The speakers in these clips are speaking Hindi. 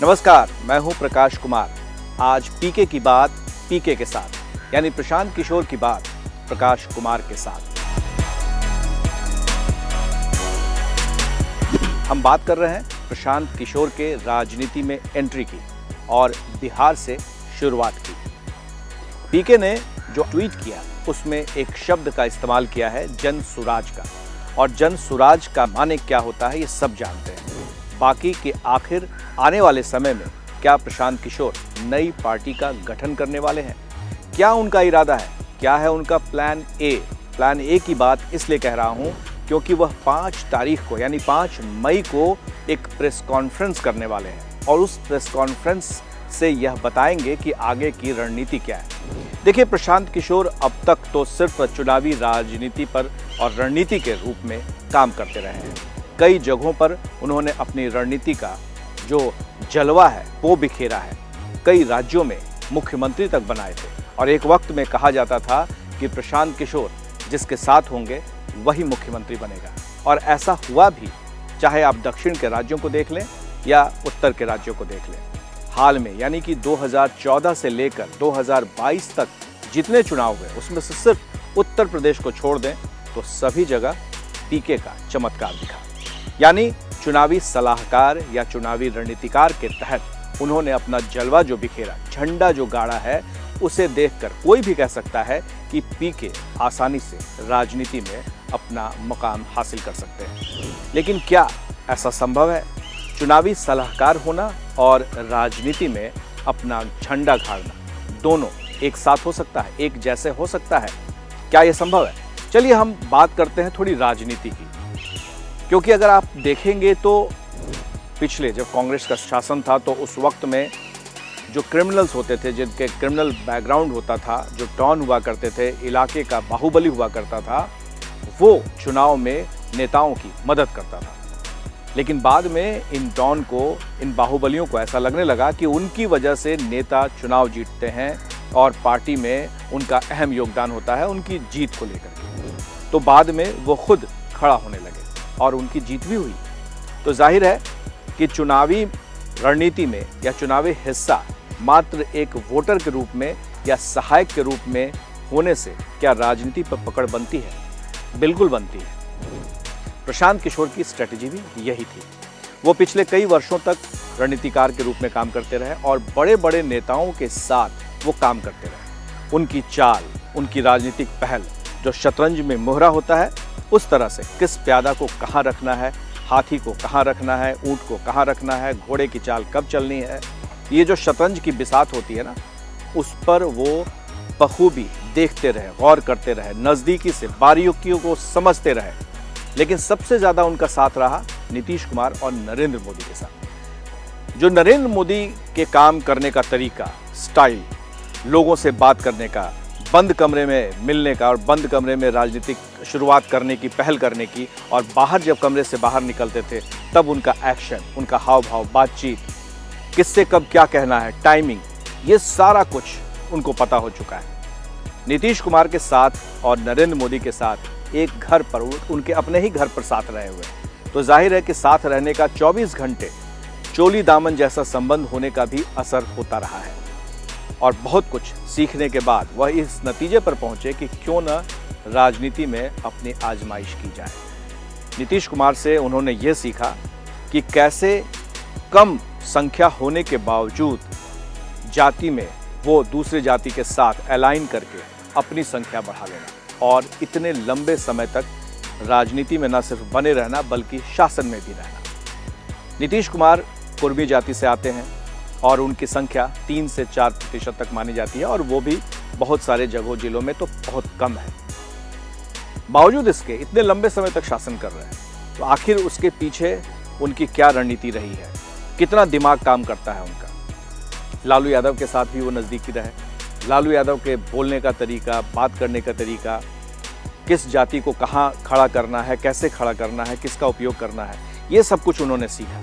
नमस्कार, मैं हूं प्रकाश कुमार। आज पीके की बात पीके के साथ, यानी प्रशांत किशोर की बात प्रकाश कुमार के साथ। हम बात कर रहे हैं प्रशांत किशोर के राजनीति में एंट्री की और बिहार से शुरुआत की। पीके ने जो ट्वीट किया उसमें एक शब्द का इस्तेमाल किया है, जन सुराज का। और जन सुराज का माने क्या होता है ये सब जानते हैं। बाकी कि आखिर आने वाले समय में क्या प्रशांत किशोर नई पार्टी का गठन करने वाले हैं, क्या उनका इरादा है, क्या है उनका प्लान ए की बात इसलिए कह रहा हूं क्योंकि वह 5 तारीख को यानी 5 मई को एक प्रेस कॉन्फ्रेंस करने वाले हैं और उस प्रेस कॉन्फ्रेंस से यह बताएंगे कि आगे की रणनीति क्या है। देखिए, प्रशांत किशोर अब तक तो सिर्फ चुनावी राजनीति पर और रणनीति के रूप में काम करते रहे हैं। कई जगहों पर उन्होंने अपनी रणनीति का जो जलवा है वो बिखेरा है। कई राज्यों में मुख्यमंत्री तक बनाए थे और एक वक्त में कहा जाता था कि प्रशांत किशोर जिसके साथ होंगे वही मुख्यमंत्री बनेगा, और ऐसा हुआ भी। चाहे आप दक्षिण के राज्यों को देख लें या उत्तर के राज्यों को देख लें। हाल में यानी कि 2014 से लेकर 2022 तक जितने चुनाव हुए उसमें से सिर्फ उत्तर प्रदेश को छोड़ दें तो सभी जगह पीके का चमत्कार दिखा। यानी चुनावी सलाहकार या चुनावी रणनीतिकार के तहत उन्होंने अपना जलवा जो बिखेरा, झंडा जो गाड़ा है, उसे देखकर कोई भी कह सकता है कि पीके आसानी से राजनीति में अपना मुकाम हासिल कर सकते हैं। लेकिन क्या ऐसा संभव है? चुनावी सलाहकार होना और राजनीति में अपना झंडा गाड़ना दोनों एक साथ हो सकता है, एक जैसे हो सकता है? क्या यह संभव है? चलिए हम बात करते हैं थोड़ी राजनीति की, क्योंकि अगर आप देखेंगे तो पिछले जब कांग्रेस का शासन था तो उस वक्त में जो क्रिमिनल्स होते थे, जिनके क्रिमिनल बैकग्राउंड होता था, जो डॉन हुआ करते थे, इलाके का बाहुबली हुआ करता था, वो चुनाव में नेताओं की मदद करता था। लेकिन बाद में इन डॉन को, इन बाहुबलियों को ऐसा लगने लगा कि उनकी वजह से नेता चुनाव जीतते हैं और पार्टी में उनका अहम योगदान होता है उनकी जीत को लेकर के। तो बाद में वो खुद खड़ा होने लगे और उनकी जीत भी हुई। तो जाहिर है कि चुनावी रणनीति में या चुनावी हिस्सा मात्र एक वोटर के रूप में या सहायक के रूप में होने से क्या राजनीति पर पकड़ बनती है? बिल्कुल बनती है। प्रशांत किशोर की स्ट्रेटजी भी यही थी। वो पिछले कई वर्षों तक रणनीतिकार के रूप में काम करते रहे और बड़े बड़े नेताओं के साथ वो काम करते रहे। उनकी चाल, उनकी राजनीतिक पहल जो शतरंज में मोहरा होता है, उस तरह से किस प्यादा को कहाँ रखना है, हाथी को कहाँ रखना है, ऊंट को कहाँ रखना है, घोड़े की चाल कब चलनी है, ये जो शतरंज की बिसात होती है ना, उस पर वो बखूबी देखते रहे, गौर करते रहे, नज़दीकी से बारीकियों को समझते रहे। लेकिन सबसे ज़्यादा उनका साथ रहा नीतीश कुमार और नरेंद्र मोदी के साथ। जो नरेंद्र मोदी के काम करने का तरीका, स्टाइल, लोगों से बात करने का, बंद कमरे में मिलने का और बंद कमरे में राजनीतिक शुरुआत करने की, पहल करने की, और बाहर जब कमरे से बाहर निकलते थे तब उनका एक्शन, उनका हाव भाव, बातचीत, किससे कब क्या कहना है, टाइमिंग, ये सारा कुछ उनको पता हो चुका है। नीतीश कुमार के साथ और नरेंद्र मोदी के साथ एक घर पर, उनके अपने ही घर पर साथ रहे हुए, तो जाहिर है कि साथ रहने का 24 घंटे चोली दामन जैसा संबंध होने का भी असर होता रहा है। और बहुत कुछ सीखने के बाद वह इस नतीजे पर पहुंचे कि क्यों न राजनीति में अपनी आजमाइश की जाए। नीतीश कुमार से उन्होंने ये सीखा कि कैसे कम संख्या होने के बावजूद जाति में वो दूसरे जाति के साथ अलाइन करके अपनी संख्या बढ़ा लेना और इतने लंबे समय तक राजनीति में न सिर्फ बने रहना बल्कि शासन में भी रहना। नीतीश कुमार कुर्मी जाति से आते हैं और उनकी संख्या 3 से 4% तक मानी जाती है और वो भी बहुत सारे जगहों, जिलों में तो बहुत कम है। बावजूद इसके इतने लंबे समय तक शासन कर रहे हैं, तो आखिर उसके पीछे उनकी क्या रणनीति रही है, कितना दिमाग काम करता है उनका। लालू यादव के साथ भी वो नज़दीकी रहे। लालू यादव के बोलने का तरीका, बात करने का तरीका, किस जाति को कहाँ खड़ा करना है, कैसे खड़ा करना है, किसका उपयोग करना है, ये सब कुछ उन्होंने सीखा।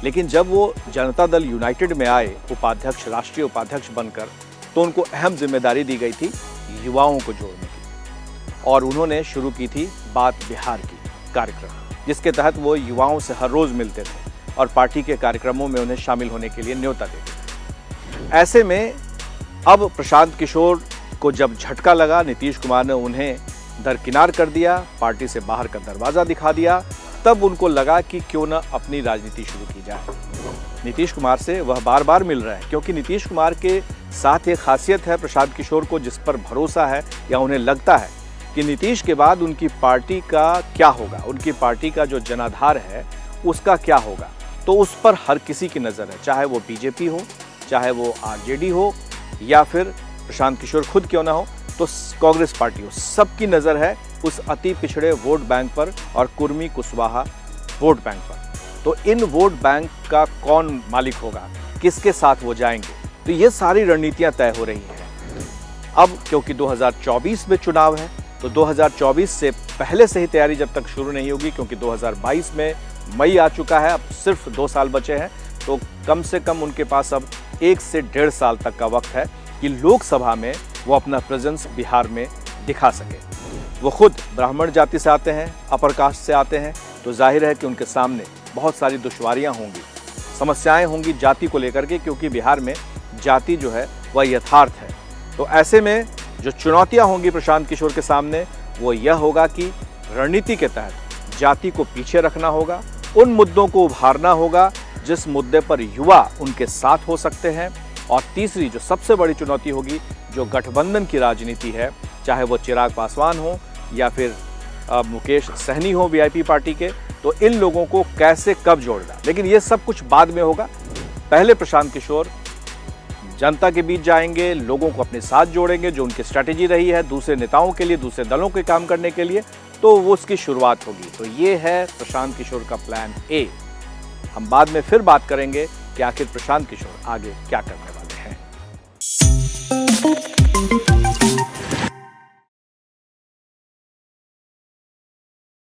लेकिन जब वो जनता दल यूनाइटेड में आए उपाध्यक्ष, राष्ट्रीय उपाध्यक्ष बनकर, तो उनको अहम जिम्मेदारी दी गई थी युवाओं को जोड़ने की। और उन्होंने शुरू की थी बात बिहार की कार्यक्रम, जिसके तहत वो युवाओं से हर रोज़ मिलते थे और पार्टी के कार्यक्रमों में उन्हें शामिल होने के लिए न्योता देते। ऐसे में अब प्रशांत किशोर को जब झटका लगा, नीतीश कुमार ने उन्हें दरकिनार कर दिया, पार्टी से बाहर का दरवाज़ा दिखा दिया, तब उनको लगा कि क्यों न अपनी राजनीति शुरू की जाए। नीतीश कुमार से वह बार बार मिल रहे हैं, क्योंकि नीतीश कुमार के साथ एक खासियत है प्रशांत किशोर को, जिस पर भरोसा है या उन्हें लगता है कि नीतीश के बाद उनकी पार्टी का क्या होगा, उनकी पार्टी का जो जनाधार है उसका क्या होगा। तो उस पर हर किसी की नज़र है, चाहे वो बीजेपी हो, चाहे वो आरजेडी हो, या फिर प्रशांत किशोर खुद क्यों ना हो, तो कांग्रेस पार्टी हो, सबकी नज़र है उस अति पिछड़े वोट बैंक पर और कुर्मी कुशवाहा वोट बैंक पर। तो इन वोट बैंक का कौन मालिक होगा, किसके साथ वो जाएंगे, तो ये सारी रणनीतियां तय हो रही हैं। अब क्योंकि 2024 में चुनाव है, तो 2024 से पहले से ही तैयारी जब तक शुरू नहीं होगी, क्योंकि 2022 में मई आ चुका है, अब सिर्फ 2 साल बचे हैं, तो कम से कम उनके पास अब 1 से 1.5 साल तक का वक्त है कि लोकसभा में वो अपना प्रेजेंस बिहार में दिखा सके। वो खुद ब्राह्मण जाति से आते हैं, अपर कास्ट से आते हैं, तो जाहिर है कि उनके सामने बहुत सारी दुश्वारियां होंगी, समस्याएं होंगी जाति को लेकर के, क्योंकि बिहार में जाति जो है वह यथार्थ है। तो ऐसे में जो चुनौतियां होंगी प्रशांत किशोर के सामने, वो यह होगा कि रणनीति के तहत जाति को पीछे रखना होगा, उन मुद्दों को उभारना होगा जिस मुद्दे पर युवा उनके साथ हो सकते हैं, और तीसरी जो सबसे बड़ी चुनौती होगी, जो गठबंधन की राजनीति है, चाहे वो चिराग पासवान हो या फिर मुकेश सहनी हो वीआईपी पार्टी के, तो इन लोगों को कैसे कब जोड़ना। लेकिन ये सब कुछ बाद में होगा। पहले प्रशांत किशोर जनता के बीच जाएंगे, लोगों को अपने साथ जोड़ेंगे, जो उनकी स्ट्रैटेजी रही है दूसरे नेताओं के लिए, दूसरे दलों के काम करने के लिए, तो वो उसकी शुरुआत होगी। तो ये है प्रशांत किशोर का प्लान ए। हम बाद में फिर बात करेंगे कि आखिर प्रशांत किशोर आगे क्या करने वाले हैं।